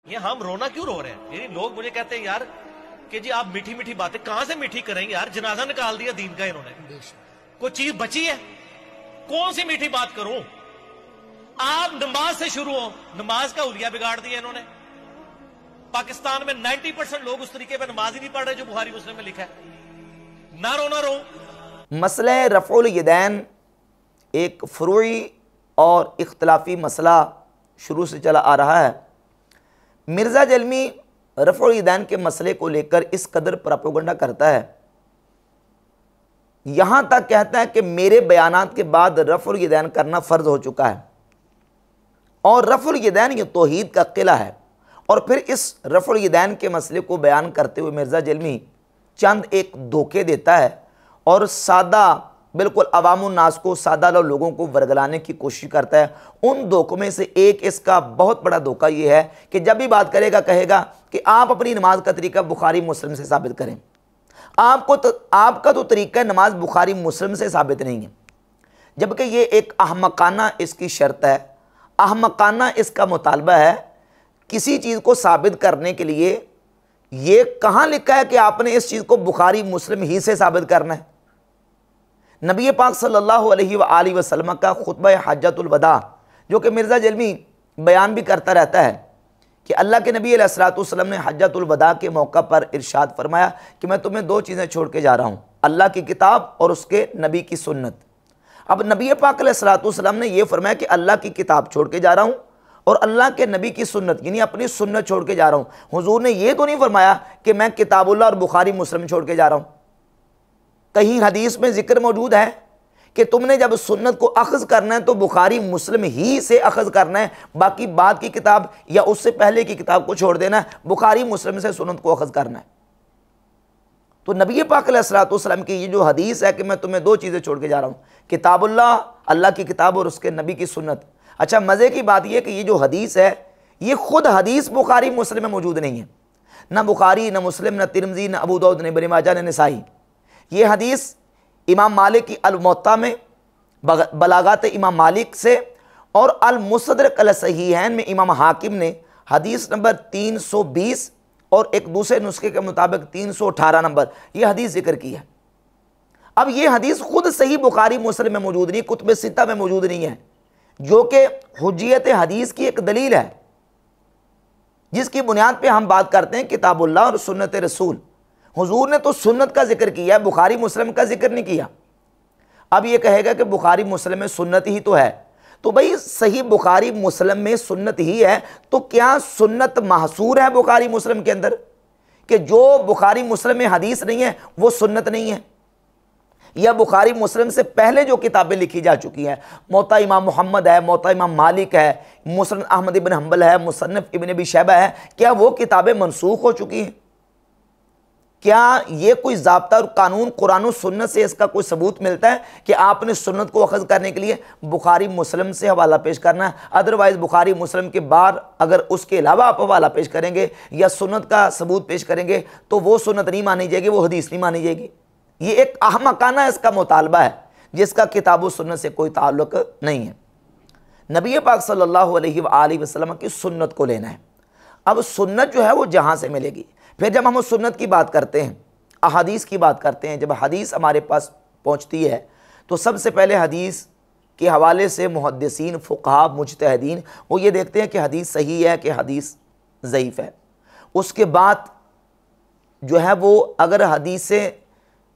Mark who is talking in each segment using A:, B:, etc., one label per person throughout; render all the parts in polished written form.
A: ये हम रोना क्यों रो रहे हैं? यानी लोग मुझे कहते हैं यार कि जी आप मीठी मीठी बातें कहां से मीठी करेंगे यार, जनाजा निकाल दिया दीन का इन्होंने, कोई चीज बची है? कौन सी मीठी बात करूं? आप नमाज से शुरू हो, नमाज का हुलिया बिगाड़ दिया इन्होंने। पाकिस्तान में 90% लोग उस तरीके पे नमाज ही नहीं पढ़ रहे जो बुखारी मुस्लिम में लिखा है। ना रो ना रो।
B: मसला रफ़उल यदैन एक फ़ुरूई और इख्तलाफी मसला शुरू से चला आ रहा है। मिर्ज़ा जलमी रफ़उल यदैन के मसले को लेकर इस कदर प्रोपेगेंडा करता है, यहाँ तक कहता है कि मेरे बयानात के बाद रफ़उल यदैन करना फ़र्ज़ हो चुका है और रफ़उल यदैन ये तौहीद का किला है। और फिर इस रफ़उल यदैन के मसले को बयान करते हुए मिर्ज़ा जलमी चंद एक धोखे देता है और सादा बिल्कुल अवामुन्नास को, सादा लोगों को वर्गलाने की कोशिश करता है। उन धोखों में से एक इसका बहुत बड़ा धोखा ये है कि जब भी बात करेगा कहेगा कि आप अपनी नमाज का तरीका बुखारी मुस्लिम से साबित करें। आपका तो तरीका नमाज बुखारी मुस्लिम से साबित नहीं है, जबकि ये एक अहमकाना इसकी शर्त है, अहमकाना इसका मुतालबा है। किसी चीज़ को साबित करने के लिए ये कहाँ लिखा है कि आपने इस चीज़ को बुखारी मुस्लिम ही से साबित करना है? नबी पाक सल्लल्लाहु अलैहि वसल्लम का खुतबा हज्जतुल वदा जो कि मिर्ज़ा जलमी बयान भी करता रहता है कि अल्लाह के नबी अलैहिस्सलातु वस्सलाम ने हज्जतुल वदा के मौका पर इरशाद फरमाया कि मैं तुम्हें दो चीज़ें छोड़ के जा रहा हूँ, अल्लाह की किताब और उसके नबी की सुन्नत। अब नबी पाक अलैहिस्सलातु वस्सलाम ने यह फरमाया कि अल्लाह की किताब छोड़ के जा रहा हूँ और अल्लाह के नबी की सुन्नत, यानी अपनी सुन्नत छोड़ के जा रहा हूँ। हुजूर ने यह तो नहीं फरमाया कि मैं किताबुल्लाह और बुखारी मुस्लिम छोड़ के जा रहा हूँ। कहीं हदीस में जिक्र मौजूद है कि तुमने जब सुन्नत को अखज़ करना है तो बुखारी मुस्लिम ही से अखज़ करना है, बाकी बाद की किताब या उससे पहले की किताब को छोड़ देना है, बुखारी मुस्लिम से सुन्नत को अखज़ करना है। तो नबी पाक अलैहिस्सलातु वस्सलाम की ये जो हदीस है कि मैं तुम्हें दो चीज़ें छोड़ के जा रहा हूँ, किताबुल्लाह अल्लाह की किताब और उसके नबी की सुन्नत। अच्छा, मज़े की बात यह कि ये जो हदीस है ये खुद हदीस बुखारी मुस्लिम में मौजूद नहीं है, ना बुखारी, ना मुस्लिम, ना तिरमिज़ी, ना अबू दाऊद, ना इब्न माजा, ना नसाई। ये हदीस इमाम मालिक की अल-मुवत्ता में, बलागात इमाम मालिक से और अल-मुस्तदरक अल-सहीहैन में इमाम हाकिम ने हदीस नंबर 320 और एक दूसरे नुस्खे के मुताबिक 318 नंबर ये हदीस जिक्र की है। अब ये हदीस खुद सही बुखारी मुस्लिम में मौजूद नहीं, कुतुब सित्ता में मौजूद नहीं है, जो कि हुज्जियत हदीस की एक दलील है जिसकी बुनियाद पे हम बात करते हैं किताबुल्लाह और सुन्नत रसूल। हुजूर ने तो सुन्नत का जिक्र किया है, बुखारी मुस्लिम का जिक्र नहीं किया। अब ये कहेगा कि बुखारी मुस्लिम में सुन्नत ही तो है, तो भाई सही बुखारी मुस्लिम में सुन्नत ही है, तो क्या सुन्नत महसूर है बुखारी मुस्लिम के अंदर कि जो बुखारी मुस्लिम में हदीस नहीं है वो सुन्नत नहीं है? या बुखारी मुस्लिम से पहले जो किताबें लिखी जा चुकी हैं, मोता इमाम मोहम्मद है, मोता इमाम मालिक है, मुस्नद अहमद इब्न हंबल है, मुसन्नफ इब्न अबी शैबा है, क्या वो किताबें मनसूख हो चुकी हैं? क्या ये कोई ज़ाब्ता और कानून कुरान और सुन्नत से इसका कोई सबूत मिलता है कि आपने सुन्नत को अखज़ करने के लिए बुखारी मुस्लिम से हवाला पेश करना है? अदरवाइज़ बुखारी मुस्लिम के बाद अगर उसके अलावा आप हवाला पेश करेंगे या सुन्नत का सबूत पेश करेंगे तो वो सुन्नत नहीं मानी जाएगी, वो हदीस नहीं मानी जाएगी। ये एक अहमकाना इसका मुतालबा है जिसका किताब व सुन्नत से कोई ताल्लुक नहीं है। नबी पाक सल्लल्लाहु अलैहि वसल्लम की सुन्नत को लेना है। अब सुन्नत जो है वो जहाँ से मिलेगी, फिर जब हम उस सुन्नत की बात करते हैं, अहादीस की बात करते हैं, जब हदीस हमारे पास पहुंचती है तो सबसे पहले हदीस के हवाले से मुहद्दिसीन, फुक़हा, मुज्तहिदीन वो ये देखते हैं कि हदीस सही है कि हदीस ज़ईफ़ है। उसके बाद जो है वो अगर हदीसें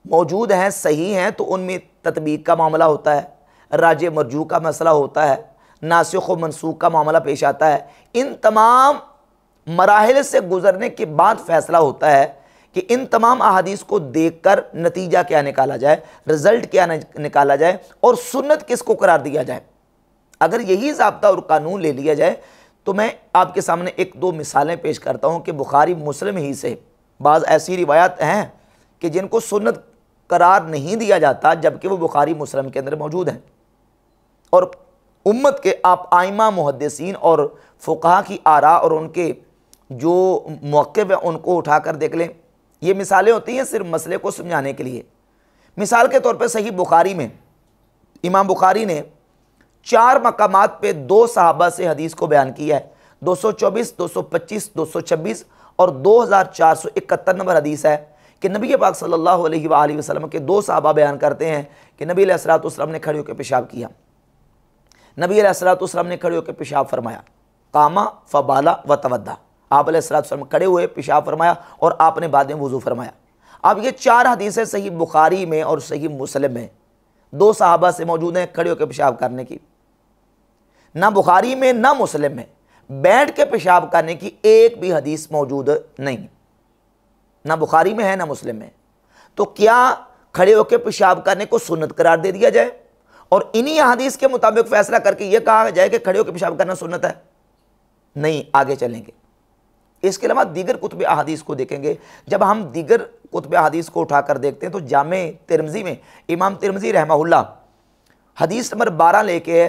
B: मौजूद हैं, सही हैं, तो उनमें तत्बीक का मामला होता है, राजे मरजू का मसला होता है, नासिख व मनसूख का मामला पेश आता है। इन तमाम मराहिल से गुजरने के बाद फैसला होता है कि इन तमाम अहादीस को देखकर नतीजा क्या निकाला जाए, रिज़ल्ट क्या निकाला जाए और सुन्नत किसको करार दिया जाए। अगर यही ज़ाब्ता और कानून ले लिया जाए तो मैं आपके सामने एक दो मिसालें पेश करता हूँ कि बुखारी मुस्लिम ही से बाज़ ऐसी रिवायात हैं कि जिनको सुन्नत करार नहीं दिया जाता जबकि वो बुखारी मुस्लिम के अंदर मौजूद हैं। और उम्मत के आप आइमा, मुहद्दिसीन और फुक़हा की आरा और उनके जो मौक़िफ़ है उनको उठाकर देख लें। ये मिसालें होती हैं सिर्फ मसले को समझाने के लिए। मिसाल के तौर पर सही बुखारी में इमाम बुखारी ने 4 मकामात पे 2 सहाबा से हदीस को बयान किया है। 224, 225, 226 और 2471 नंबर हदीस है कि नबी पाक सल्लल्लाहु अलैहि वसल्लम के दो सहाबा बयान करते हैं कि नबी अलैहिस्सलातु वस्सलाम ने खड़े होकर पेशाब किया। नबी अलैहिस्सलातु वस्सलाम ने खड़े होकर पेशाब फरमाया, कामा फबाला व तवद्दा। आप अलैहिस्सलातु वस्सलाम खड़े हुए, पेशाब फरमाया और आपने बाद में वुज़ू फरमाया। अब ये चार हदीसें सही बुखारी में और सही मुस्लिम में दो सहाबा से मौजूद हैं खड़े होकर पेशाब करने की। ना बुखारी में ना मुस्लिम में बैठ के पेशाब करने की एक भी हदीस मौजूद नहीं, ना बुखारी में है ना मुस्लिम में। तो क्या खड़े होकर पेशाब करने को सुन्नत करार दे दिया जाए और इन्हीं हदीस के मुताबिक फैसला करके यह कहा जाए कि खड़े होकर पेशाब करना सुन्नत है? नहीं, आगे चलेंगे। इसके अलावा दीगर कुतुब अहादीस को देखेंगे। जब हम दीगर कुतुब अहादीस को उठाकर देखते हैं तो जामे तिरमिज़ी में इमाम तिरमिज़ी रहमहुल्लाह हदीस नंबर 12 लेके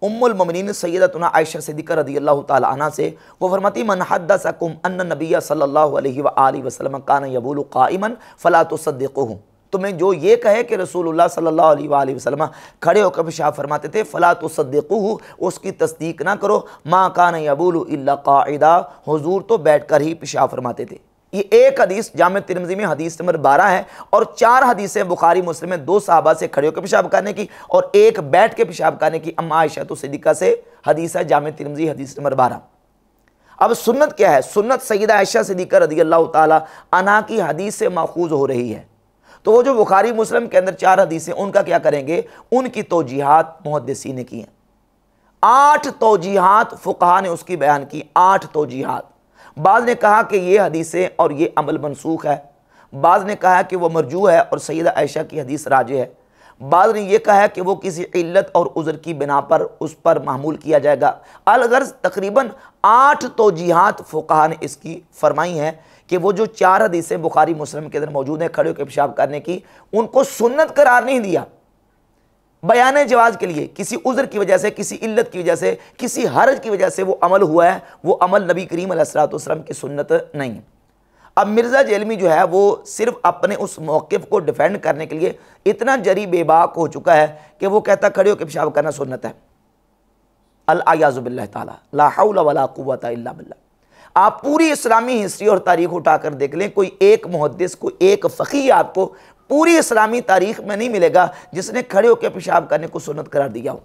B: उम्मुल मोमिनीन सैयदतुना आयशा सिद्दीक़ा रज़ियल्लाहु ताला अन्हा से वो फरमाती, मन हद्दसकुम अन्न नबिय्य सल्लल्लाहु अलैहि व आलिहि वसल्लम कान यबूलु क़ाइमन फ़ला तुसद्दिक़ूहु। तुम्हें जो ये कहे कि रसूलुल्लाह सल्लल्लाहु अलैहि वसल्लम खड़े होकर पेशाब फरमाते थे, फ़ला तुसद्दिक़ूहु, उसकी तस्दीक ना करो। मा कान यबूलु इल्ला क़ाइदा, हुजूर तो बैठकर ही पेशाब फरमाते थे। ये एक हदीस जामे तिरमिज़ी में हदीस नंबर 12 है और चार हदीसें बुखारी मुस्लिम में दो सहाबा से खड़े होकर पेशाब करने की और एक बैठ के पेशाब करने की अम्मा आयशा तो सिद्दीक़ा से हदीस है जामे तिरमिज़ी हदीस नंबर 12। अब सुन्नत क्या है? सुन्नत सैयदा आयशा सिद्दीक़ा रज़ियल्लाहु ताला अन्हा की हदीस से माखूज हो रही है। तो वो जो बुखारी मुस्लिम के अंदर चार हदीसें उनका क्या करेंगे? उनकी तौजीहात मुहद्दिसीन ने की हैं। 8 तौजीहात फुक़हा ने उसकी बयान की, 8 तौजीहात। बाज़ ने कहा कि ये हदीसें और ये अमल मनसूख है, बाज़ ने कहा कि वो मरजू है और सैयदा आयशा की हदीस राजे है, बाज़ ने यह कहा कि वो किसी इल्लत और उज़र की बिना पर उस पर मामूल किया जाएगा। अलगर्ज़ तकरीबन 8 तौजीहात फुक़हा ने इसकी फरमाई हैं कि वो जो चार हदीसें बुखारी मुस्लिम के अंदर मौजूद हैं खड़े होकर पेशाब करने की, उनको सुन्नत करार नहीं दिया। बयान जवाज़ के लिए किसी उज़र की वजह से, किसी इल्लत की वजह से, किसी हरज की वजह से वो अमल हुआ है, वो अमल नबी करीम अलैहिस्सलातु वस्सलाम की सुन्नत नहीं है। अब मिर्ज़ा जेलमी जो है वो सिर्फ अपने उस मौक़िफ़ को डिफेंड करने के लिए इतना जरी बेबाक हो चुका है कि वो कहता खड़े होकर पेशाब करना सुन्नत है। अल-अयाज़ु बिल्लाह ताला, ला हौला वला कुव्वता इल्ला बिल्लाह। आप पूरी इस्लामी हिस्ट्री और तारीख उठाकर देख लें, कोई एक मुहद्दिस, कोई एक फ़क़ीह आपको पूरी इस्लामी तारीख में नहीं मिलेगा जिसने खड़े होकर पेशाब करने को सुन्नत करार दिया हो।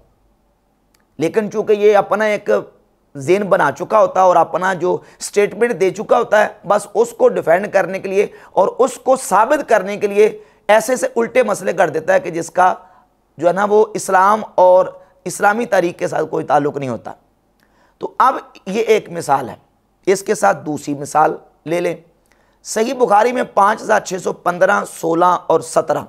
B: लेकिन चूंकि ये अपना एक ज़ेन बना चुका होता है और अपना जो स्टेटमेंट दे चुका होता है, बस उसको डिफेंड करने के लिए और उसको साबित करने के लिए ऐसे से उल्टे मसले कर देता है कि जिसका जो है ना वो इस्लाम और इस्लामी तारीख के साथ कोई ताल्लुक़ नहीं होता। तो अब ये एक मिसाल है, इसके साथ दूसरी मिसाल ले लें। सही बुखारी में 5615, 16 और 17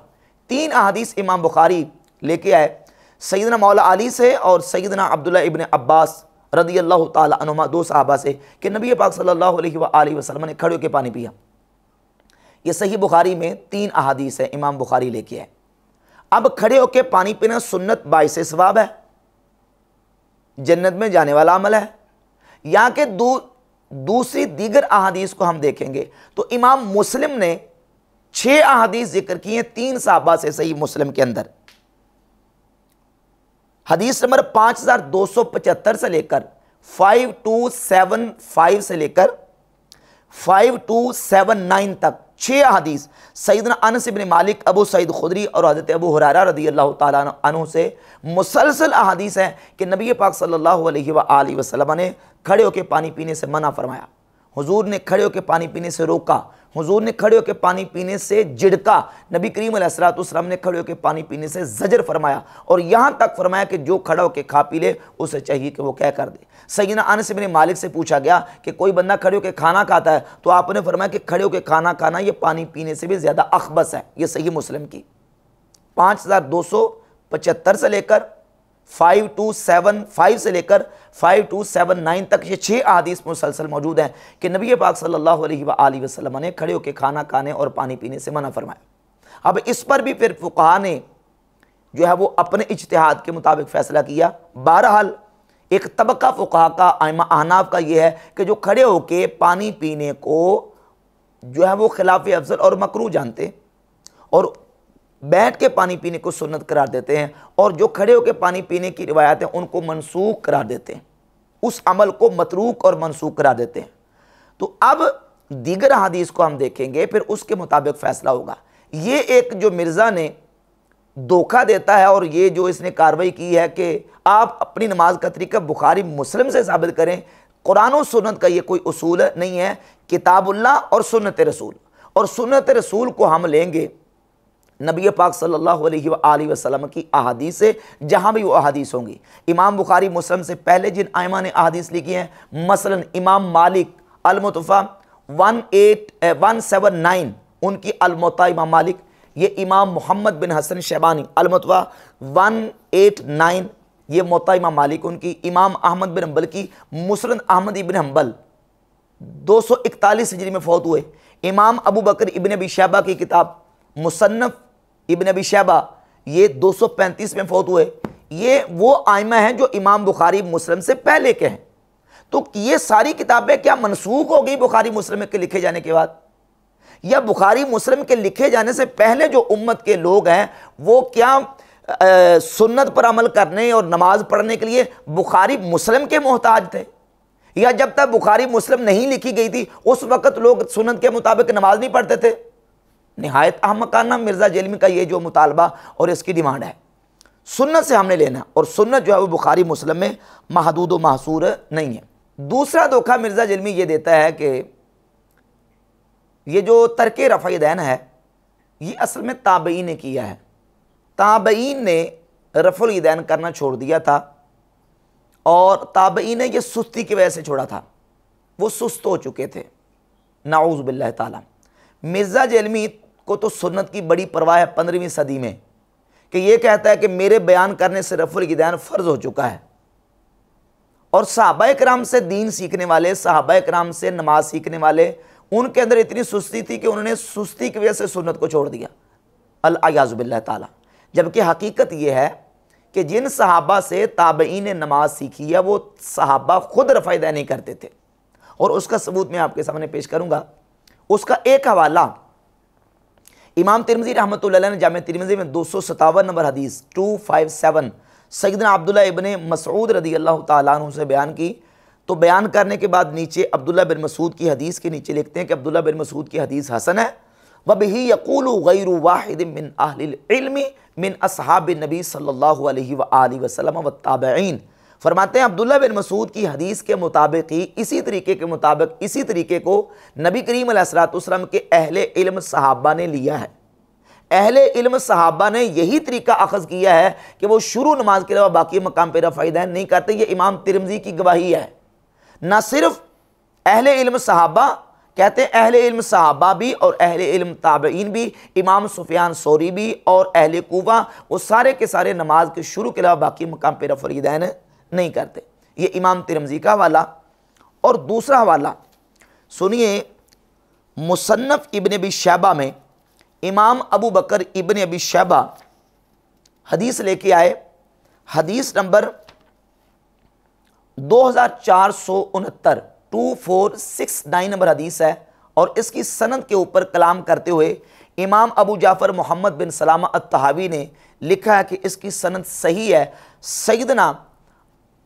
B: तीन अहादीस इमाम बुखारी लेके आए सैयदना मौला अली से और सैयदना अब्दुल्लाह इब्न अब्बास रज़ियल्लाहु ताला अन्हुमा, दो सहाबा से कि नबी पाक सल्लल्लाहु अलैहि वसल्लम ने खड़े होकर पानी पिया। ये सही बुखारी में तीन अहादीस है, इमाम बुखारी लेके आए। अब खड़े होकर पानी पीना सुन्नत बाइसे सवाब है, जन्नत में जाने वाला अमल है। यहाँ के दूसरी दीगर अहादीस को हम देखेंगे तो इमाम मुस्लिम ने 6 अहादीस जिक्र की हैं 3 सहाबा से सही मुस्लिम के अंदर। हदीस नंबर 5275 से लेकर 5275 से लेकर 5279 तक 6 अहादीस सैयदना अनस इब्न मालिक, अबू सईद खुदरी और हज़रत अबू हुरैरा रज़ियल्लाहु ताला अन्हु से मुसलसल अहादीस है कि नबी पाक सल्लल्लाहु अलैहि वसल्लम ने खड़े होकर पानी पीने से मना फरमाया, हुजूर ने खड़े होकर पानी पीने से रोका, हुजूर ने खड़े होकर पानी पीने से झिड़का, नबी करीम अलैहिस्सलातु वस्सलाम ने खड़े होकर पानी पीने से ज़जर फरमाया और यहाँ तक फरमाया कि जो खड़ा होकर खा पी ले उसे चाहिए कि वो क्या कर दे। सैयदना अनस इब्न मालिक से पूछा गया कि कोई बंदा खड़े होकर खाना खाता है तो आपने फरमाया कि खड़े होकर खाना खाना ये पानी पीने से भी ज़्यादा अखबस है। ये सही मुस्लिम की 5275 से लेकर 5275 से लेकर 5279 तक ये 6 अहादीस मुसलसल मौजूद हैं कि नबी पाक सल्लल्लाहु अलैहि वसल्लम ने खड़े होकर खाना खाने और पानी पीने से मना फरमाया। अब इस पर भी फिर फुक़हा ने जो है वो अपने इज्तिहाद के मुताबिक फ़ैसला किया। बहरहाल एक तबका फुक़हा का अहनाफ का ये है कि जो खड़े होकर पानी पीने को जो है वो खिलाफ अफजल और मकरूह जानते और बैठ के पानी पीने को सुन्नत करार देते हैं और जो खड़े होकर पानी पीने की रिवायत है उनको मनसूख करार देते हैं। उस अमल को मतरूक और मनसूख करार देते हैं। तो अब दीगर हदीस को हम देखेंगे, फिर उसके मुताबिक फैसला होगा। ये एक जो मिर्ज़ा ने धोखा देता है और ये जो इसने कार्रवाई की है कि आप अपनी नमाज का तरीका बुखारी मुस्लिम से साबित करें, कुरान और सुन्नत का ये कोई उसूल नहीं है। किताबुल्लाह और सुन्नत रसूल, और सुन्नत रसूल को हम लेंगे नबी पाक सल्लल्लाहु अलैहि वसल्लम की अहादीस से, जहाँ भी वो अहादीस होंगी। इमाम बुखारी मुस्लिम से पहले जिन आइमा ने अहादीस लिखी हैं, मसलन इमाम मालिक अल-मुतफ़ा 179 उनकी अल-मुत्ता इमाम मालिक, ये इमाम मोहम्मद बिन हसन शैबानी अल-मुतफ़ा 189 ये मुत्ता इमाम मालिक उनकी, इमाम अहमद बिन हंबल की मुस्नद अहमद इब्न हंबल 241 हिजरी में फौत हुए। इमाम अबू बकर इब्न अबी शैबा की किताब मुसन्नफ इब्न अबी शैबा ये 235 में फौत हुए। ये वो आइमा हैं जो इमाम बुखारी मुस्लिम से पहले के हैं। तो ये सारी किताबें क्या मनसूख हो गई बुखारी मुस्लिम के लिखे जाने के बाद, या बुखारी मुस्लिम के लिखे जाने से पहले जो उम्मत के लोग हैं वो क्या सुन्नत पर अमल करने और नमाज पढ़ने के लिए बुखारी मुस्लिम के मोहताज थे, या जब तक बुखारी मुस्लिम नहीं लिखी गई थी उस वक्त लोग सुन्नत के मुताबिक नमाज नहीं पढ़ते थे? निहायत अहमकाना मिर्ज़ा जेलमी का ये जो मुतालबा और इसकी डिमांड है। सुन्नत से हमने लेना, और सुन्नत जो है वो बुखारी मुस्लिम में महदूद व महसूर नहीं है। दूसरा धोखा मिर्ज़ा जेलमी ये देता है कि ये जो तर्क रफ़ा दैन है ये असल में ताबईन ने किया है। ताबईन ने रफ़ुल यदैन करना छोड़ दिया था, और ताबईन ने ये सुस्ती की वजह से छोड़ा था, वो सुस्त हो चुके थे नाऊज़ बिल्लाह ताला। मिर्ज़ा जेलमी को तो सुन्नत की बड़ी परवाह है 15वीं सदी में, कि ये कहता है कि मेरे बयान करने से रफ़ुल यदैन फ़र्ज़ हो चुका है। और सहाबाए किराम से दीन सीखने वाले, सहाबाए किराम से नमाज सीखने वाले, उनके अंदर इतनी सुस्ती थी कि उन्होंने सुस्ती की वजह से सुन्नत को छोड़ दिया, अल-अयाज़ु बिल्लाह ताला। जबकि हकीकत यह है कि जिन सहाबा से ताबईन ने नमाज सीखी है वो सहाबा खुद रफ़ा यदैन नहीं करते थे, और उसका सबूत मैं आपके सामने पेश करूँगा। उसका एक हवाला इमाम तिरमिज़ी रहमतुल्लाह अलैह ने जामे तिरमिज़ी में 257 नंबर हदीस 257 सैयदना अब्दुल्लाह इब्ने मसऊद रदी अल्लाह ताला अन्हु से बयान की। तो बयान करने के बाद नीचे अब्दुल्लाह बिन मसूद की हदीस के नीचे लिखते हैं कि अब्दुल्लाह बिन मसूद की हदीस हसन है। वबिही यक़ूलु गैरु वाहिद मिन अहलिल इल्मी मिन अस्हाबिन नबी सल्लल्लाहु अलैहि व आलिहि वसल्लम व ताबईन। फरमाते हैं अब्दुल्लाह बिन मसूद की हदीस के मुताबिक ही, इसी तरीके के मुताबिक, इसी तरीके को नबी करीम अलैहिस्सलाम के अहले इल्म सहाबा ने लिया है। अहले इल्म सहाबा ने यही तरीका अखज़ किया है कि वो शुरू नमाज के अलावा बाकी मकाम पर रफ़ा यदैन नहीं करते। ये इमाम तिरमिज़ी की गवाही है। ना सिर्फ अहले इल्म सहाबा, कहते हैं अहले इल्म सहाबा भी और अहले इल्म ताबईन भी, इमाम सुफियान सौरी भी और अहले कूफा, वो सारे के सारे नमाज के शुरू के अलावा बाकी मकाम पर रफ़ा यदैन नहीं करते। ये इमाम तिरमिज़ी का हवाला। और दूसरा हवाला सुनिए, मुसन्नफ़ इब्न अबी शैबा में इमाम अबू बकर इब्न अबी शैबा हदीस लेके आए। हदीस नंबर 2469 2469 नंबर हदीस है, और इसकी सनद के ऊपर कलाम करते हुए इमाम अबू जाफ़र मोहम्मद बिन सलामा अत-तहावी ने लिखा है कि इसकी सनद सही है। सैयदना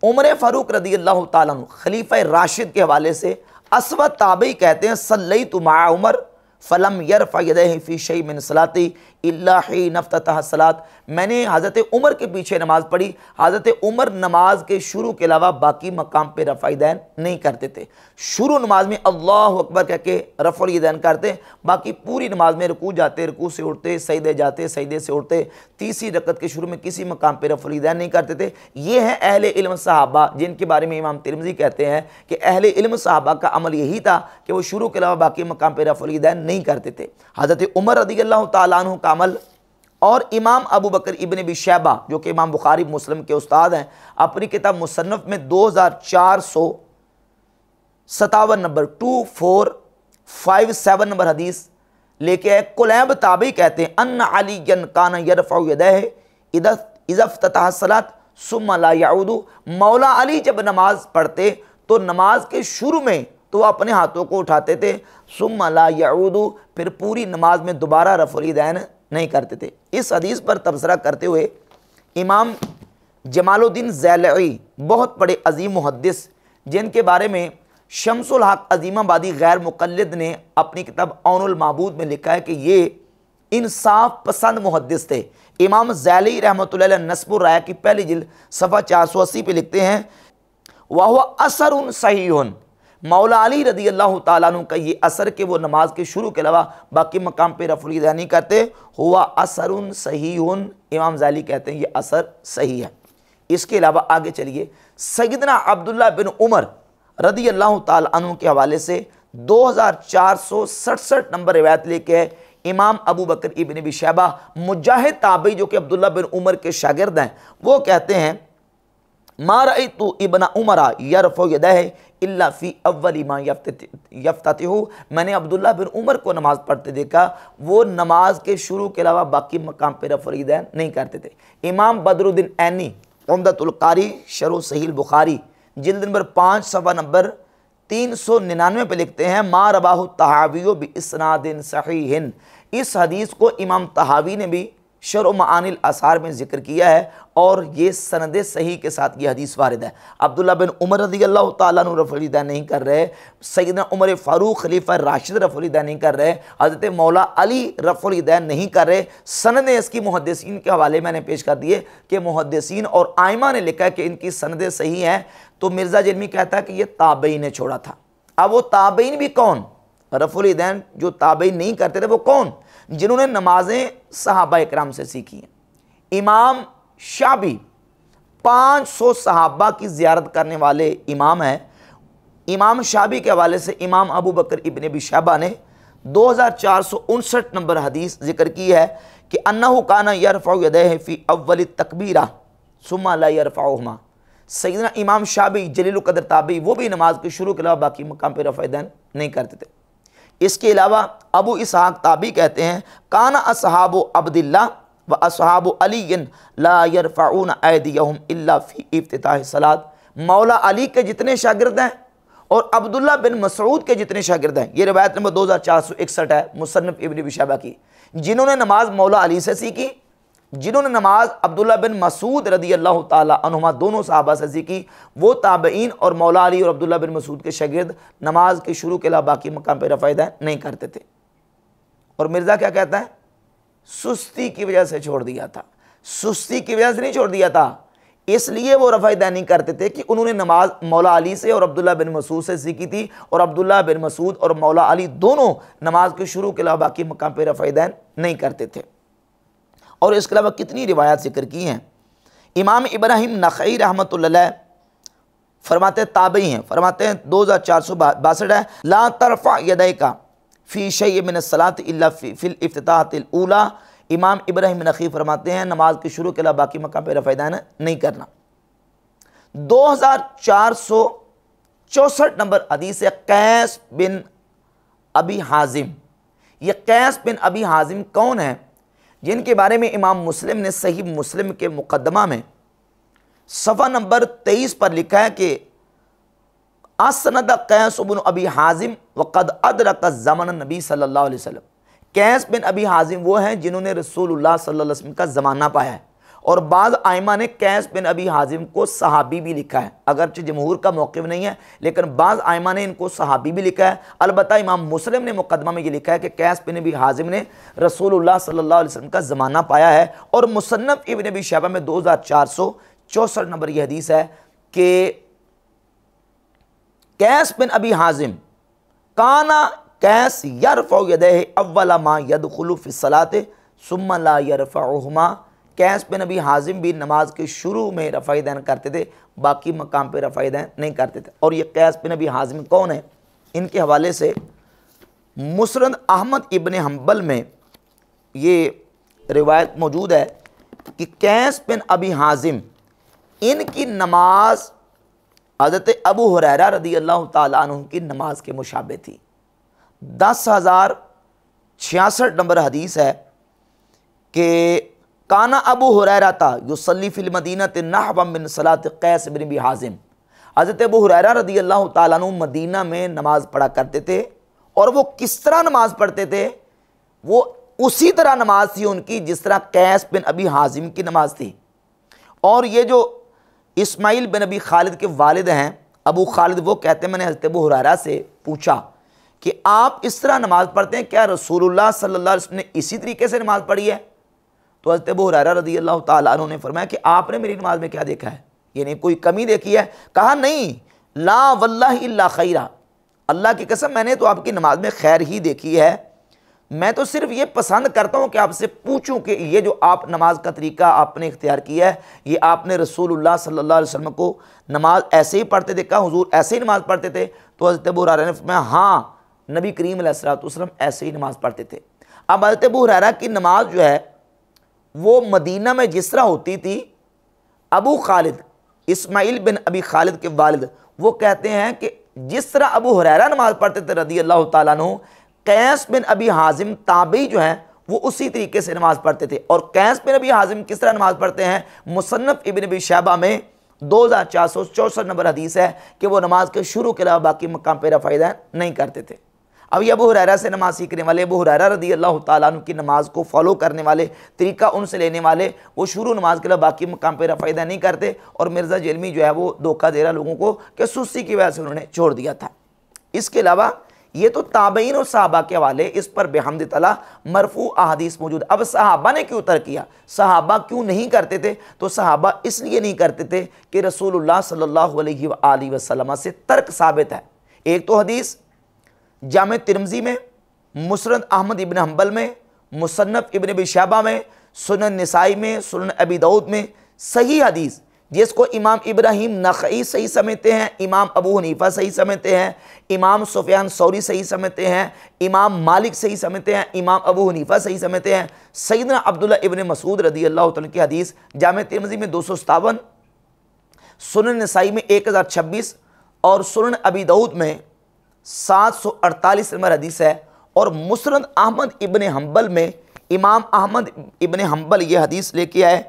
B: उमर फ़ारूक रदी अल्लाह ताला अन्हु खलीफा राशिद के हवाले से असवद ताबई कहते हैं, सल्लैतु मा उमर फ़लम यरफ़ा यदैहि फ़ी शै मिन सलाती इल्ला हीन इफ्ततह सलात। मैंने हज़रत उमर के पीछे नमाज़ पढ़ी, हज़रत उमर नमाज के शुरू के अलावा बाकी मकाम पे रफ़ा यदैन नहीं करते थे। शुरू नमाज में अल्लाहु अकबर कह के रफ़ुल यदैन करते, बाकी पूरी नमाज में रुकू जाते, रुकू से उठते, सजदे जाते, सजदे से उठते। तीसरी रकत के शुरू में किसी मकाम पे रफ़ुल यदैन नहीं करते थे। ये हैं अहले इल्म सहाबा, जिनके बारे में इमाम तिरमिज़ी कहते हैं कि अहले इल्म सहाबा का अमल यही था कि वो शुरू के अलावा बाकी मकाम पे रफ़ुल यदैन नहीं करते थे। हज़रत उमर रज़ी अल्लाह ताला अन्हु का अमल, और इमाम अबू बकर इब्न अबी शैबा जो कि इमाम बुखारी मुस्लिम के उस्ताद हैं, अपनी किताब मुसन्नफ में 2457 नंबर 2457 नंबर हदीस लेके आए। कुलैब ताबी कहते हैं अन्ना अलीयन काना यरफ़उ यदैहि इज़ा इफ़्ततह सलात सुम्मा ला यऊदु। मौला अली जब नमाज पढ़ते तो नमाज के शुरू में तो वह अपने हाथों को उठाते थे, सुम्मा ला यऊदु, फिर पूरी नमाज में दोबारा रफ़ुल यदैन नहीं करते थे। इस हदीस पर तबसरा करते हुए इमाम जमालुद्दीन ज़ैलई बहुत बड़े अजीम मुहद्दिस जिनके बारे में शम्सुल हक अजीमाबादी गैर मुक़ल्लिद ने अपनी किताब औनुल माबूद में लिखा है कि ये इंसाफ पसंद मुहद्दिस थे। इमाम ज़ैली रहमतुल्लाह अलैह नस्बुर राया की पहली जिल्द सफ़ा 480 पे लिखते हैं, वह असरुन सहीहुन, मौला अली रदी अल्लाह ताला अन्हु का ये असर कि वो नमाज के शुरू के अलावा बाकी मकाम पे रफ़ुल यदैन नहीं करते, हुआ असरुन सहीहुन, इमाम ज़ैली कहते हैं ये असर सही है। इसके अलावा आगे चलिए, सैयदना अब्दुल्लाह बिन उमर रदी अल्लाह ताला अन्हु के हवाले से 2467 नंबर रिवायत लेके है इमाम अबू बकर इब्न अबी शैबा मुजाहिद ताबई जो कि अब्दुल्लाह बिन उमर के शागिर्द हैं, वो कहते हैं मा रअयतु इब्न उमरा यरफ़उ यदैहि इल्ला फ़ी अव्वली मा यफ्ततिहु, मैंने अब्दुल्लाह बिन उमर को नमाज़ पढ़ते देखा, वो नमाज के शुरू के अलावा बाकी मकाम पर रफ़ुल यदैन नहीं करते थे। इमाम बदरुद्दीन ऐनी उम्दतुल कारी शरह सहीह बुखारी जिल्द नंबर 5 सफ़ा नंबर 399 पे लिखते हैं, मा रवाहु तहावियो बि इस्नादिन सहीहिन, इस हदीस को इमाम तहावी ने भी शरह मआनिल आसार में जिक्र किया है और ये सनद सही के साथ ये हदीस वारिद है। अब्दुल्लाह बिन उमर रज़ी अल्लाह ताला अन्हु रफ़ुल यदैन नहीं कर रहे, सैयदना उमर फ़ारूक खलीफा राशिद रफ़ुल यदैन नहीं कर रहे, हज़रत मौला अली रफ़ुल यदैन नहीं कर रहे। सनद इसकी मुहद्दिसीन के हवाले मैंने पेश कर दिए कि मुहद्दिसीन और आइमा ने लिखा है कि इनकी सनद सही है। तो मिर्ज़ा जलमी कहता है कि ये ताबई ने छोड़ा था। अब वो ताबईन भी कौन, रफ़ुल यदैन जो ताबईन नहीं करते थे वो कौन, जिन्होंने नमाजें सहाबा इकराम से सीखी हैं। इमाम शाबी 500 सहाबा की ज़ियारत करने वाले इमाम हैं। इमाम शाबी के हवाले से इमाम अबू बकर इब्न अबी शैबा ने 2459 नंबर हदीस जिक्र की है कि अन्नहु काना यरफ़उ यदैहि फ़ी अव्वली तकबीरा सुम्मा ला यरफ़उहुमा, सैयदना इमाम शाबी जलील क़द्र ताबी वो भी नमाज के शुरू के अलावा बाकी मकाम पर रफ़ यदैन नहीं करते थे। इसके अलावा अबू इसहाक ताबी कहते हैं, काना असहाबु अब्दिल्लाह व असहाबु अलीयन ला यरफ़ऊन ऐदियहुम इल्ला फ़ी इफ्तिताह सलात, मौला अली के जितने शागिर्द हैं और अब्दुल्लाह बिन मसऊद के जितने शागिर्द हैं, ये रिवायत नंबर 2461 है मुसन्नफ़ इब्न अबी शैबा की, जिन्होंने नमाज मौला अली से सीखी, जिन्होंने नमाज अब्दुल्लाह बिन मसूद रदी अल्लाह ताला अन्हुमा दोनों सहाबा से सीखी, वो ताबईन और मौला अली और अब्दुल्लाह बिन मसूद के शागिर्द नमाज के शुरू के अलावा बाकी मकाम पर रफ़ यदैन नहीं करते थे। और मिर्ज़ा क्या कहता है, सुस्ती की वजह से छोड़ दिया था। सुस्ती की वजह से नहीं छोड़ दिया था, इसलिए वो रफ़ यदैन नहीं करते थे कि उन्होंने नमाज मौला अली से और अब्दुल्लाह बिन मसूद से सीखी थी, और अब्दुल्लाह बिन मसूद और मौला अली दोनों नमाज के शुरू के अलावा बाकी मकाम पर रफ़ यदैन नहीं करते थे। और इसके अलावा कितनी रिवायत जिक्र की हैं। इमाम इब्राहिम नख़ई रहमतुल्लाह अलैह फरमाते ताबई हैं, फरमाते हैं 2462 है, ला तरफ़ा यदैका फ़ी शैइन मिन अस्सलात इल्ला फ़िल इफ्तिताहतिल ऊला, इमाम इब्राहिम नख़ई फरमाते हैं नमाज के शुरू के अलावा बाकी मकाम पर रफ़ यदैन नहीं करना। 2464 नंबर हदीस है कैस बिन अबी हाजिम। ये कैस बिन अबी हाजिम कौन है, जिनके बारे में इमाम मुस्लिम ने सही मुस्लिम के मुकदमा में सफ़ा नंबर 23 पर लिखा है कि असनद कैस बिन अबी हाजिम वक़द अदरक ज़मन नबी सल्लल्लाहु अलैहि वसल्लम। कैस बिन अबी हाजिम वो हैं जिन्होंने रसूलुल्लाह सल्लल्लाहु अलैहि वसल्लम का ज़माना पाया है, और बाज़ आइमा ने कैस बिन अबी हाजिम को सहाबी भी लिखा है, अगरचे जमहूर का मौक़िफ़ नहीं है, लेकिन बाज़ आइमा ने इनको सहाबी भी लिखा है। अलबत्ता इमाम मुस्लिम ने मुकदमा में ये लिखा है कि कैस बिन अबी हाजिम ने रसूलुल्लाह सल्लल्लाहु अलैहि वसल्लम का ज़माना पाया है। और मुसन्नफ़ इब्न अबी शैबा में 2464 नंबर ये हदीस है कि कैस बिन अबी हाजिम काना कैस यरफ़उ यदैहि अव्वला मा यदखुलु फ़िस सलात सुम्मा ला यरफ़उहुमा, कैस बिन अबी हाजिम भी नमाज के शुरू में रफ़ यदैन करते थे, बाकी मकाम पे रफ़ यदैन नहीं करते थे। और ये कैस बिन अबी हाजिम कौन है, इनके हवाले से मुस्नद अहमद इब्न हम्बल में ये रिवायत मौजूद है कि कैस बिन अबी हाजिम इनकी नमाज हज़रत अबू हुरैरा रदी अल्लाह ताला अन्हु की नमाज के मुशाबे थी। 10,066 नंबर हदीस है कि काना अबू हुरैरा था युसल्ली फिल मदीनत नहवा मिन सलात कैस बिन अबी हाजिम। हज़रत अबू हुरैरा रदी अल्लाह ताला अन्हु मदीना में नमाज पढ़ा करते थे, और वो किस तरह नमाज पढ़ते थे, वो उसी तरह नमाज थी उनकी जिस तरह कैस बिन अबी हाजिम की नमाज थी। और ये जो इस्माइल बिन अबी खालिद के वालिद हैं अबू खालिद वो कहते हैं मैंने हज़रत अबू हुरैरा से पूछा कि आप इस तरह नमाज़ पढ़ते हैं, क्या रसूलुल्लाह सल्लल्लाहु अलैहि वसल्लम ने इसी तरीके से नमाज़ पढ़ी है? तो हज़रत अबू हुरैरा रज़ी अल्लाह ताला अन्हु ने फरमाया कि आपने मेरी नमाज में क्या देखा है, यानी कोई कमी देखी है? कहा नहीं, ला वल्लाहि इल्ला खैरा, अल्लाह की कसम मैंने तो आपकी नमाज में खैर ही देखी है। मैं तो सिर्फ ये पसंद करता हूँ कि आपसे पूछूं कि ये जो आप नमाज का तरीका आपने इख्तियार किया है, ये आपने रसूलुल्लाह सल्लल्लाहु अलैहि वसल्लम को नमाज ऐसे ही पढ़ते थे? कहा हुजूर ऐसे ही नमाज पढ़ते थे? तो हज़रत अबू हुरैरा ने फरमाया हाँ, नबी करीम अलैहिस्सलातु वस्सलाम ऐसे ही नमाज पढ़ते थे। अब हज़रत अबू हुरैरा की नमाज जो है वो मदीना में जिस तरह होती थी, अबू खालिद इस्माइल बिन अबी खालिद के वालिद वो कहते हैं कि जिस तरह अबू हुरैरा नमाज पढ़ते थे रज़ी अल्लाह ताला अन्हु, कैस बिन अबी हाजिम ताबी जो हैं वो उसी तरीके से नमाज पढ़ते थे। और कैस बिन अबी हाजिम किस तरह नमाज पढ़ते हैं? मुसन्नफ इब्न अबी शैबा में 2464 नंबर हदीस है कि वो नमाज के शुरू के अलावा बाकी मकाम पे रफ़ा यदैन नहीं करते थे। अब ये अबू हुरैरा से नमाज सीखने वाले, अबू हुरैरा रज़ी अल्लाह ताला अन्हु की नमाज को फॉलो करने वाले, तरीका उनसे लेने वाले, वो शुरू नमाज के अलावा बाकी मकाम पे रफ़ा यदैन नहीं करते। और मिर्ज़ा जलमी जो है वो धोखा दे रहा लोगों को कि सुस्ती की वजह से उन्होंने छोड़ दिया था। इसके अलावा ये तो ताबईन और सहाबा के हवाले, इस पर बेहम्द तआला मरफू अहादीस मौजूद। अब सहाबा ने क्यों तर्क किया, सहाबा क्यों नहीं करते थे? तो सहाबा इसलिए नहीं करते थे कि रसूलुल्लाह सल्लल्लाहु अलैहि वसल्लम से तर्क साबित है। एक तो हदीस जामे तिरमिज़ी में, मुस्नद अहमद इब्न हंबल में, मुसन्नफ इब्न अबी शैबा में, सुनन निसाई में, सुनन अबी दाऊद में सही हदीस जिसको इमाम इब्राहिम नखई सही समझते हैं, इमाम अबू हनीफा सही समझते हैं, इमाम सुफियान सौरी सही समझते हैं, इमाम मालिक सही समझते हैं, इमाम अबू हनीफा सही समझते हैं। सैयदना अब्दुल्लाह इब्न मसूद रज़ी अल्लाह तआला की हदीस जामे तिरमिज़ी में 257, सुनन निसाई में 1026 और सुनन अबी दाऊद में 748 नंबर हदीस है। और मुस्नद अहमद इब्न हंबल में इमाम अहमद इब्न हंबल ये हदीस लेके आए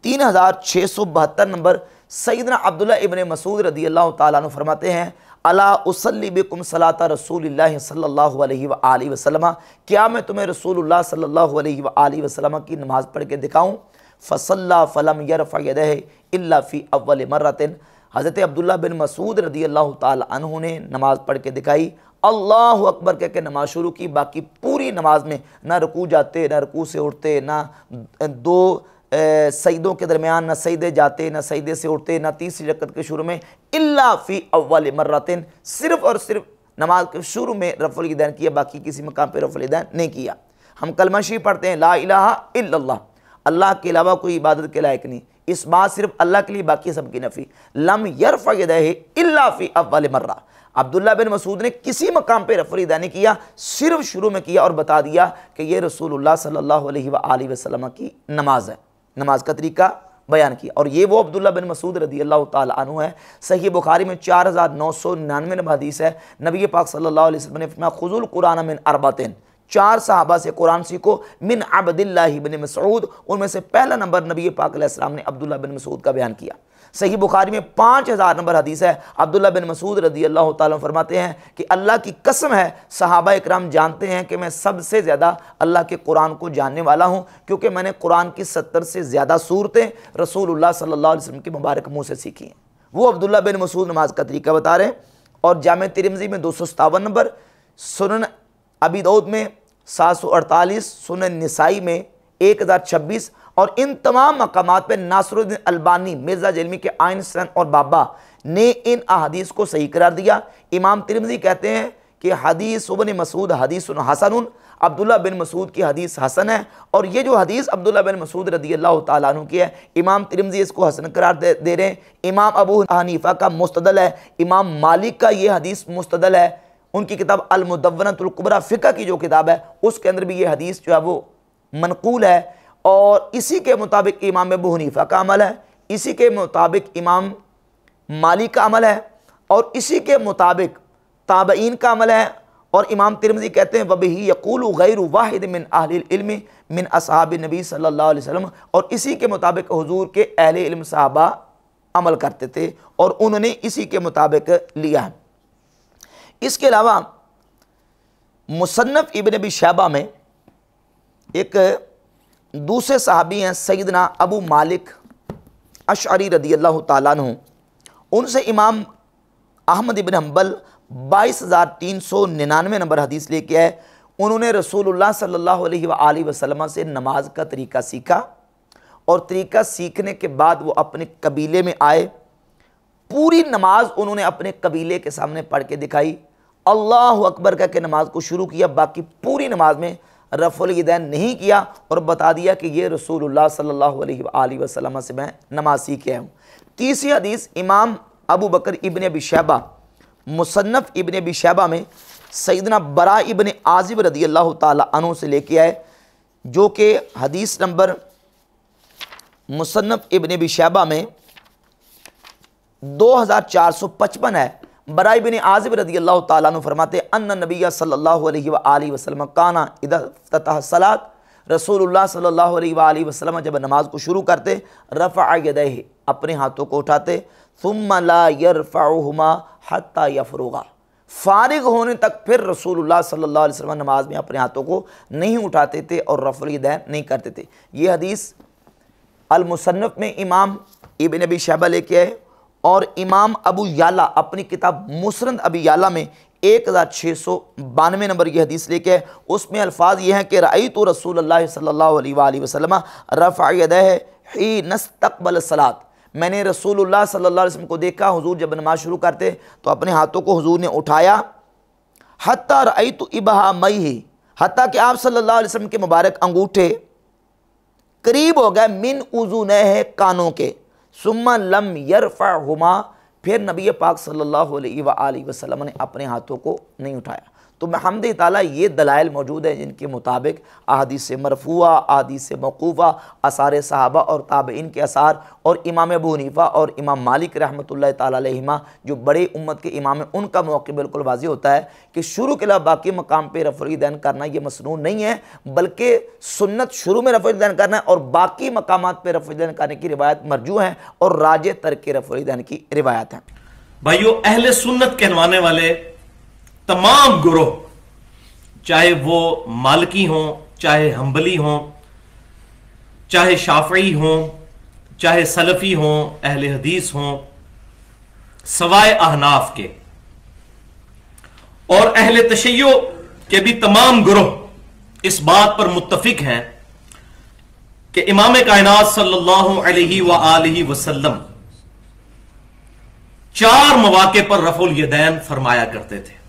B: 3672 नंबर। सैयदना अब्दुल्लाह इब्न मसूद रज़ी अल्लाह ताला अन्हु फरमाते हैं, अला उसल्ली बिकुम सलाता रसूलिल्लाह सल्लल्लाहु अलैहि व आलिहि वसल्लम, क्या मैं तुम्हें रसूलुल्लाह सल्लल्लाहु अलैहि व आलिहि वसल्लम की नमाज़ पढ़ के दिखाऊं? फसल्ला फलम यरफ़ा यदैहि इल्ला फ़ी अव्वल मर्रतिन, हज़रत अब्दुल्लाह बिन मसूद रज़ी अल्लाह ताला अन्हु ने नमाज़ पढ़ के दिखाई, अल्लाहु अकबर कह के नमाज शुरू की। बाकी पूरी नमाज में ना रुकू जाते, ना रुकू से उठते, ना दो सईदों के दरमियान ना सईदे जाते, ना सईदे से उठते, ना तीसरी रकत के शुरू में, इल्ला फ़ी अव्वल मर्रतिन, सिर्फ़ और सिर्फ नमाज के शुरू में रफ़ुल यदैन किया, बाकी किसी मकाम पे रफ़ुल यदैन नहीं किया। हम कलमा शरीफ पढ़ते हैं ला इलाहा इल्लल्लाह, अल्लाह के अलावा कोई इबादत के लायक नहीं, इस बात सिर्फ अल्लाह के लिए, बाकी सबकी नफ़ी। लम यरफ़ा यदैहि इल्ला फ़ी अव्वल मर्रा, अब्दुल्लाह बिन मसूद ने किसी मकाम पे रफ़ुल यदैन नहीं किया, सिर्फ शुरू में किया और बता दिया कि ये रसूलुल्लाह सल्लल्लाहु अलैहि वसल्लम की नमाज है। नमाज का तरीका बयान किया। और ये वो अब्दुल्ला बिन मसूद रज़ी अल्लाह ताला अन्हु है। सही बुखारी में 4999 नंबर हदीस है। नबी पाक सल्लल्लाहु अलैहि वसल्लम ने फरमाया खुज़ुल कुरान मिन अरबातिन, 4 सहाबा से कुरान सीखो, मिन अब्दुल्लाह बिन मसूद, उनमें से पहला नंबर नबी पाक अलैहि सलाम ने अब्दुल्ला बिन मसूद का बयान किया। सही बुखारी में 5000 नंबर हदीस है। अब्दुल्ला बिन मसूद रज़ी अल्लाह ताला फरमाते हैं कि अल्लाह की कसम है, सहाबा इकराम जानते हैं कि मैं सबसे ज़्यादा अल्लाह के कुरान को जानने वाला हूँ, क्योंकि मैंने कुरान की 70 से ज़्यादा सूरतें रसूलुल्लाह सल्लल्लाहु अलैहि वसल्लम के मुबारक मुँह से सीखी हैं। वो अब्दुल्ला बिन मसूद नमाज का तरीका बता रहे हैं। और जामे तिरमिज़ी में 257 नंबर, सुनन अबी दाऊद में 748, सुनन निसाई में 1026 और इन तमाम मकामात पर नासरुद्दीन अलबानी मिर्ज़ा जलमी के आइन सन और बाबा ने इन अहादीस को सही करार दिया। इमाम तिरमिज़ी कहते हैं कि हदीस इब्न मसूद हदीस हसन, अब्दुल्ला बिन मसूद की हदीस हसन है। और ये जो हदीस अब्दुल्ला बिन मसूद रज़ी अल्लाह ताला अन्हु की है, इमाम तिरमिज़ी इसको हसन करार दे रहे हैं। इमाम अबू हनीफा का मुस्तदल है, इमाम मालिक का ये हदीस मुस्तदल है। उनकी किताब अल मुदव्वनतुल कुबरा फ़िक़ह की जो किताब है उसके अंदर भी ये हदीस जो है वो मनकूल है। और इसी के मुताबिक इमाम अबू हनीफा का अमल है, इसी के मुताबिक इमाम मालिक का अमल है, और इसी के मुताबिक ताबईन का अमल है। और इमाम तिरमिज़ी कहते हैं वबिही यक़ूलु गैरु वाहिद मिन अहलिल इल्म मिन असहाबि नबी सल्लल्लाहु अलैहि वसल्लम, और इसी के मुताबिक हुजूर के अहले इल्म सहाबा अमल करते थे और उन्होंने इसी के मुताबिक लिया है। इसके अलावा मुसन्नफ इब्न अबी शैबा में एक दूसरे सहाबी हैं सैयदना अबू मालिक अशअरी रज़ी अल्लाह ताला अन्हु, उनसे इमाम अहमद इब्न हम्बल 22,399 नंबर हदीस लेके आए। उन्होंने रसूलुल्लाह सल्लल्लाहु अलैहि वसल्लम से नमाज का तरीका सीखा और तरीका सीखने के बाद वो अपने कबीले में आए। पूरी नमाज उन्होंने अपने कबीले के सामने पढ़ के दिखाई, अल्लाह अकबर कह के नमाज को शुरू किया। बाकी पूरी नमाज में रफ़ुल यदैन नहीं किया और बता दिया कि ये रसूलुल्लाह सल्लल्लाहु अलैहि वसल्लम से मैं नमाज सीख के आया हूँ। तीसरी हदीस इमाम अबू बकर इब्न अबी शैबा मुसन्नफ़ इब्न अबी शैबा में सैयदना बरा इब्न आज़िब रदी अल्लाह ताला अन्हु से लेके आए, जो कि हदीस नंबर मुसन्नफ़ इब्न अबी शैबा में 2455 है। बरा इब्न आज़िब रदी अल्लाह ताला अन्हु फरमाते अन्ना नबिय्य सल्लल्लाहु अलैहि वसल्लम काना इदा इफ्ततह सलात, रसूलुल्लाह सल्लल्लाहु अलैहि वसल्लम जब नमाज को शुरू करते रफ़अ यदैहि, अपने हाथों को उठाते, सुम्मा ला यरफ़अहुमा हत्ता यफ़रुगा, फारिग होने तक फिर रसूलुल्लाह सल्लल्लाहु अलैहि वसल्लम नमाज में अपने हाथों को नहीं उठाते थे और रफ़ुल यदैन नहीं करते थे। ये हदीस अल मुसन्नफ़ में इमाम इब्न अबी शैबा लेके आए और इमाम अबू याला अपनी किताब मुस्नद अबी याला में 1692 नंबर की हदीस लेके आए। उसमें अल्फाज ये हैं कि रअयतु रसूलुल्लाह सल्लल्लाहु अलैहि वसल्लम रफ़अ यदैहि हीन इस्तक़बल सलात, मैंने रसूलुल्लाह सल्लल्लाहु अलैहि वसल्लम को देखा, हुजूर जब नमाज शुरू करते तो अपने हाथों को हुजूर ने उठाया, हत्ता रअयतु इबहामैहि, हत्ता कि आप सल्लल्लाहु अलैहि वसल्लम के मुबारक अंगूठे करीब हो गए मिन उज़ुनैहि, कानों के, सुम्मा लम यरफ़अहुमा, फिर नबी पाक सल्लल्लाहु अलैहि वसल्लम ने अपने हाथों को नहीं उठाया। तो महमद ताला ये दलाइल मौजूद है जिनके मुताबिक अहादीस मरफूआ, अहादीस मौकूफ़ा, आसार सहाबा और ताबईन के आसार और इमाम अबू हनीफ़ा और इमाम मालिक रहमतुल्लाह ताला अलैहिमा जो बड़े उम्मत के इमाम हैं, उनका मौक़िफ़ बिल्कुल वाज़ेह होता है कि शुरू के अलावा बाकी मकाम पर रफ़ुल यदैन करना ये मसनून नहीं है, बल्कि सुन्नत शुरू में रफ़ुल यदैन करना है और बाकी मकामात पर रफ़ुल यदैन करने की रिवायत मरजू है और राजे तर्क रफ़ुल यदैन की रिवायत है।
A: भाइयों, अहले सुन्नत कहलवाने वाले तमाम गुरोह, चाहे वो मालिकी हों, चाहे हम्बली हों, चाहे शाफ़ई हों, चाहे सलफ़ी हों, अहले हदीस हों, सवाए अहनाफ के और अहले तशय्यो के भी तमाम गुरोह इस बात पर मुत्तफिक हैं कि इमाम कायनात सल्लल्लाहु अलैहि वसल्लम 4 मौके पर रफ़ुल यदैन फरमाया करते थे।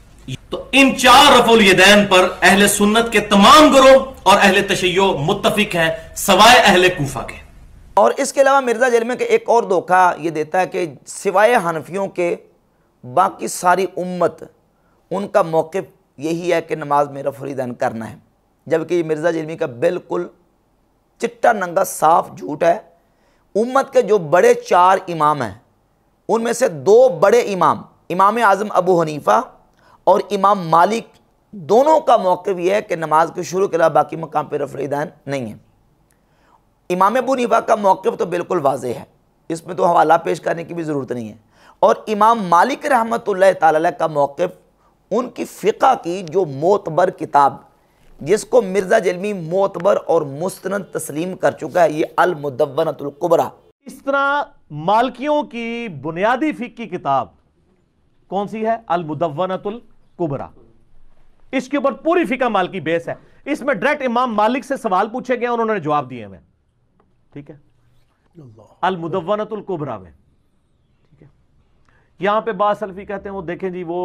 A: तो इन 4 रफ़ुल यदैन पर अहले सुन्नत के तमाम गुरोह और अहले तशय्यो मुत्तफिक हैं सिवाय अहले कूफा के।
B: और इसके अलावा मिर्ज़ा जलमे के एक और धोखा ये देता है कि सिवाय हनफियों के बाकी सारी उम्मत उनका मौक़िफ़ यही है कि नमाज में रफ़ुल यदैन करना है, जबकि ये मिर्ज़ा जलमी का बिल्कुल चिट्टा नंगा साफ झूठ है। उम्मत के जो बड़े 4 इमाम हैं उनमें से 2 बड़े इमाम, इमाम आज़म अबू हनीफ़ा और इमाम मालिक, दोनों का मौक़िफ़ यह है कि नमाज के शुरू के अलावा बाकी मकाम पर रफ़ुल यदैन नहीं है। इमाम अबू हनीफ़ा का मौक़िफ़ तो बिल्कुल वाज़ेह है, इसमें तो हवाला पेश करने की भी ज़रूरत नहीं है। और इमाम मालिक रहमतुल्लाह ताला अलैह का मौक़िफ़ उनकी फ़िक़्ह की जो मोतबर किताब, जिसको मिर्ज़ा जलमी मोतबर और मुस्तनद तस्लीम कर चुका है, ये अल मुदव्वनतुल कुबरा।
A: इस तरह मालिकियों की बुनियादी फ़िक़्ह की किताब कौन सी है? अल मुदव्वनतुल कुबरा। इसके ऊपर पूरी फ़िक़्ह मालिकी बेस है। इसमें डायरेक्ट इमाम मालिक से सवाल पूछे गए, उन्होंने जवाब दिए हमें, ठीक है, अल मुदव्वनतुल कुबरा में, ठीक है। यहां पे बात सलफी कहते हैं वो देखें जी वो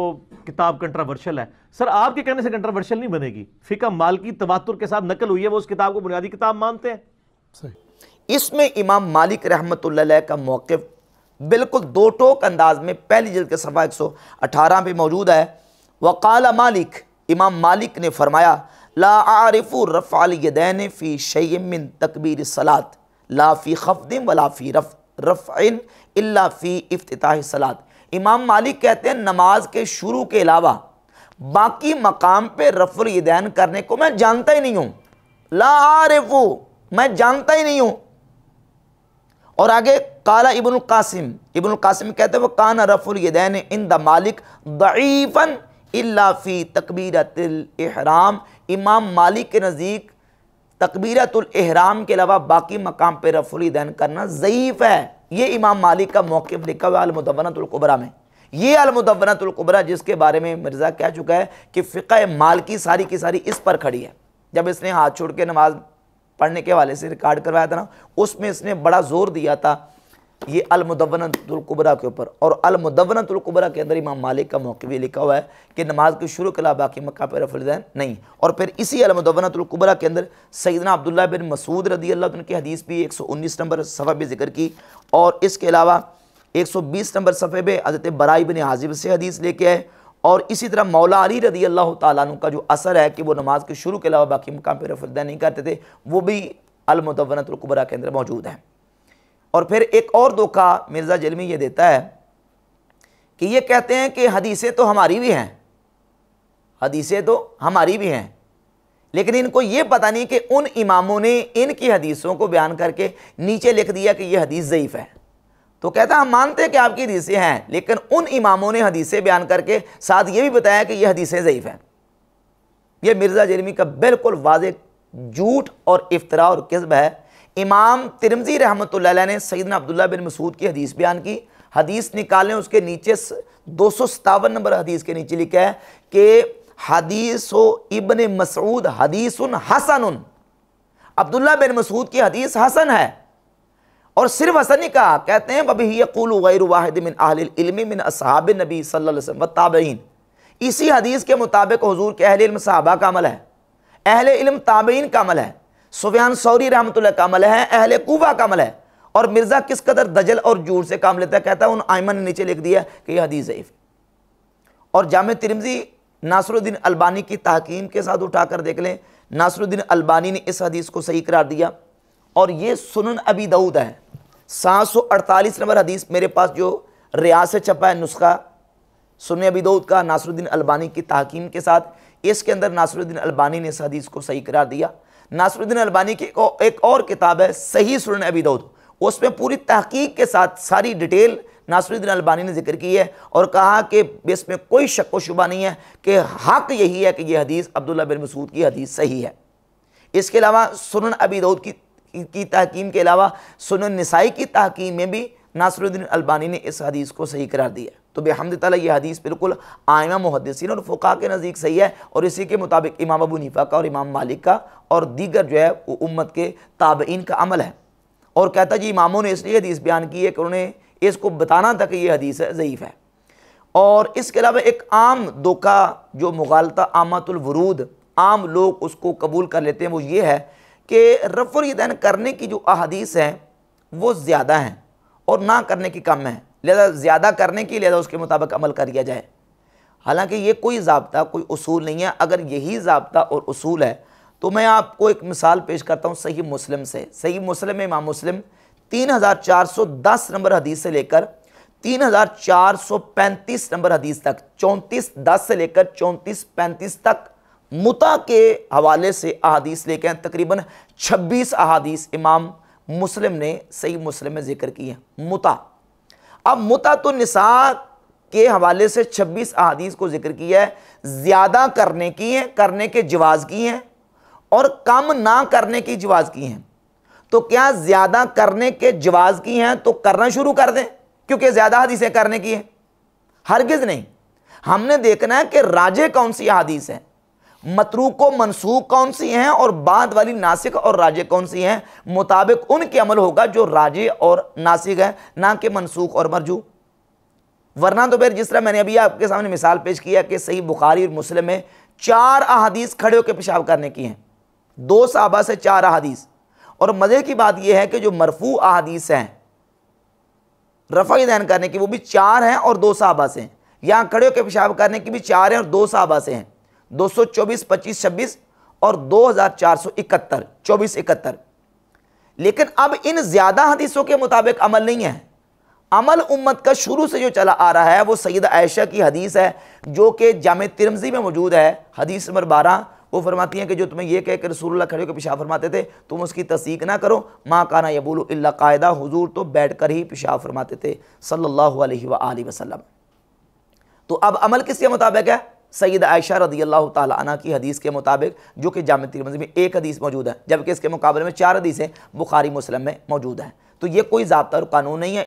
A: किताब कंट्रोवर्शियल है। सर आपके कहने से कंट्रोवर्शियल नहीं बनेगी, फ़िक़्ह मालिकी तवातुर के साथ नकल हुई है, वो उस किताब को बुनियादी किताब मानते हैं।
B: सही। इसमें इमाम मालिक रहमतुल्लाह अलैह का मौक़िफ़ बिल्कुल 2 टोक अंदाज में पहली जिल्द के सफ़ा 118 पे मौजूद है। वक़ाल मालिक, इमाम मालिक ने फरमाया, ला आरिफु रफ़अल यदैन फ़ी शैइन मिन तकबीर सलात ला फ़ी ख़फ़दिन वला फ़ी रफ़इन इल्ला फ़ी इफ्तिताह सलात। इमाम मालिक कहते हैं नमाज के शुरू के अलावा बाकी मकाम पे रफ़ुल यदैन करने को मैं जानता ही नहीं हूँ। ला आरिफु, मैं जानता ही नहीं हूँ। और आगे काला इब्नुल कासिम कहते हैं वो काना रफ़ुल यदैन इंद मालिक दईफ़न इल्ला फ़ी तकबीरतुल इहराम। इमाम मालिक के नज़दीक तकबीरतुल इहराम के अलावा बाकी मकाम पे रफ़ुल यदैन करना ज़ईफ़ है। ये इमाम मालिक का मौक़िफ़ लिखा हुआ अल मुदव्वनतुल कुबरा में। ये अल-मुदव्वनतुल कुबरा जिसके बारे में मिर्ज़ा कह चुका है कि फ़िक़्ह माल की सारी इस पर खड़ी है। जब इसने हाथ छोड़ के नमाज पढ़ने के वाले से रिकॉर्ड करवाया था ना, उसमें इसने बड़ा ज़ोर दिया था ये अल-मुदव्वनतुल कुबरा के ऊपर। और अल-मुदव्वनतुल कुबरा के अंदर इमाम मालिक का मौक़िफ़ ये लिखा हुआ है कि नमाज के शुरू के अलावा बाकी मकाम पर रफ़ुल यदैन नहीं। और फिर इसी अल-मुदव्वनतुल कुबरा के अंदर सैयदना अब्दुल्लाह बिन मसूद रज़ी अल्लाह अन्हु की हदीस भी 119 नंबर सफ़े पे ज़िक्र की। और इसके अलावा 120 नंबर सफ़े पे हज़रत बरा इब्न आज़िब से हदीस लेके आए। और इसी तरह मौला अली रज़ी अल्लाह तआला अन्हु का जो असर है कि वो नमाज के शुरू के अलावा बाकी मकाम पर रफ़ुल यदैन नहीं करते थे, वो भी अल-मुदव्वनतुल कुबरा के अंदर मौजूद है। और फिर एक और धोखा मिर्ज़ा जलमी ये देता है कि ये कहते हैं कि हदीसें तो हमारी भी हैं, हदीसें तो हमारी भी हैं, लेकिन इनको ये पता नहीं कि उन इमामों ने इनकी हदीसों को बयान करके नीचे लिख दिया कि ये हदीस ज़ईफ़ है। तो कहता हम मानते हैं कि आपकी हदीसें हैं, लेकिन उन इमामों ने हदीसें बयान करके साथ ये भी बताया कि ये हदीसें ज़ईफ़ हैं। ये मिर्ज़ा जलमी का बिल्कुल वाज़ेह झूठ और इफ्तरा और किज़्ब है। इमाम तिरमिज़ी रहमतुल्लाह अलैह ने सैयदना अब्दुल्लाह बिन मसूद की हदीस बयान की। हदीस निकालें, उसके नीचे 257 नंबर हदीस के नीचे लिखा है कि हदीसो इब्ने मसूद हदीसुन हसनुन, अब्दुल्लाह बिन मसूद की हदीस हसन है। और सिर्फ हसन नहीं कहा, कहते हैं वबिही यक़ूलु गैरु वाहिद मिन अहलिल इल्मी मिन अस्हाबिन नबी सल्लल्लाहु अलैहि वसल्लम व ताबईन। इसी हदीस के मुताबिक हुजूर के अहले इल्म सहाबा का अमल है, अहले इल्म ताबईन का अमल है, सुफयान सौरी रहमतुल्लाह का अमल है, अहले कूफा का अमल है। और मिर्ज़ा किस कदर दजल और झूठ से काम लेता है, कहता है उन आइमन ने नीचे लिख दिया कि यह हदीस ज़ईफ़। और जामे तिरमिज़ी नासरुद्दीन अलबानी की तहकीम के साथ उठाकर देख लें, नासरुद्दीन अलबानी ने इस हदीस को सही करार दिया। और ये सुनन अबी दाऊद है, 748 नंबर हदीस मेरे पास जो रियाज से छपा है नुस्खा सुनन अबी दाऊद का नासरुद्दीन अलबानी की तहकीम के साथ, इसके अंदर नासरुद्दीन अलबानी ने इस हदीस को सही करार दिया। नासरुद्दीन अलबानी की एक और किताब है सही सुनन अबी दाऊद, उसमें पूरी तहकीक के साथ सारी डिटेल नासरुद्दीन अलबानी ने जिक्र की है और कहा कि इसमें कोई शक व शुबा नहीं है कि हक यही है कि यह हदीस अब्दुल्लाह बिन मसूद की हदीस सही है। इसके अलावा सुनन अबी दाऊद की तहकीम के अलावा सुनन निसाई की तहकीम में भी नासरुद्दीन अलबानी ने इस हदीस को सही करार दिया। तो बेहम्दुलिल्लाह ये हदीस बिल्कुल आइमा मुहद्दिसीन और फुक़हा के नज़दीक सही है। और इसी के मुताबिक इमाम अबू हनीफा का और इमाम मालिक का और दीगर जो है वो उम्मत के ताबईन का अमल है। और कहता जी इमामों ने इसलिए हदीस बयान की है कि उन्होंने इसको बताना था कि ये हदीस है ज़ईफ़ है। और इसके अलावा एक आम धोखा जो मुगालता आमतुल वरूद, आम लोग उसको कबूल कर लेते हैं, वो ये है कि रफ़ुल यदैन करने की जो अहादीस हैं वो ज़्यादा हैं और ना करने की कम है, लिहाजा ज़्यादा करने की लिहाजा उसके मुताबिक अमल कर लिया जाए। हालांकि ये कोई ज़ाब्ता कोई उसूल नहीं है। अगर यही ज़ाब्ता और उसूल है तो मैं आपको एक मिसाल पेश करता हूँ सही मुस्लिम से। सही मुस्लिम में इमाम मुस्लिम 3410 नंबर हदीस से लेकर 3435 नंबर हदीस तक, 3410 से लेकर 3435 तक मुता के हवाले से अहादीस लेके हैं। तकरीबन 26 अहादीस इमाम मुस्लिम ने सही मुस्लिम में जिक्र की है मुता। अब मुता तो निसा के हवाले से 26 अहादीस को जिक्र किया है, ज़्यादा करने की है, करने के जवाज़ की हैं और कम ना करने की जवाज़ की हैं। तो क्या ज़्यादा करने के जवाज़ की हैं तो करना शुरू कर दें क्योंकि ज़्यादा हदीसें करने की हैं? हरगिज़ नहीं। हमने देखना है कि राजे कौन सी हदीस है, मतरूक व मनसूख कौन सी हैं और बाद वाली नासिक और राजे कौन सी हैं। मुताबिक उनके अमल होगा जो राजे और नासिक है, ना कि मनसूख और मरजू। वरना तो फिर जिस तरह मैंने अभी आपके सामने मिसाल पेश किया कि सही बुखारी और मुस्लिम में 4 अहादीस खड़े होकर पेशाब करने की हैं, 2 सहाबा से 4 अहादीस। और मज़े की बात यह है कि जो मरफू अहादीस हैं रफ़ा यदैन करने की वो भी 4 हैं और 2 सहाबा से हैं। यहाँ खड़े होकर पेशाब करने की भी 4 हैं और 2 सहाबा से हैं, 224, 25, 26 और 2471, 24, 71। लेकिन अब इन ज़्यादा हदीसों के मुताबिक अमल नहीं है। अमल उम्मत का शुरू से जो चला आ रहा है वो सैयदा आयशा की हदीस है जो कि जामे तिरमिज़ी में मौजूद है, हदीस नंबर 12। वो फरमाती हैं कि जो तुम्हें यह कह कर रसूलुल्लाह खड़े होकर पेशाब फरमाते थे तुम उसकी तस्दीक ना करो। माँ काना यबूलु इल्ला कायदा, हुजूर तो बैठ कर ही पेशाब फरमाते थे सल्लल्लाहु अलैहि वसल्लम। तो अब अमल किसके मुताबिक है? सैयदा आयशा रज़ियल्लाहु ताला अन्हा की हदीस के मुताबिक, जो कि जामे तिरमिज़ी में 1 हदीस मौजूद है, जबकि इसके मुकाबले में 4 हदीसें बुखारी मुस्लिम में मौजूद हैं। तो ये कोई ज़ाब्ता और कानून नहीं है,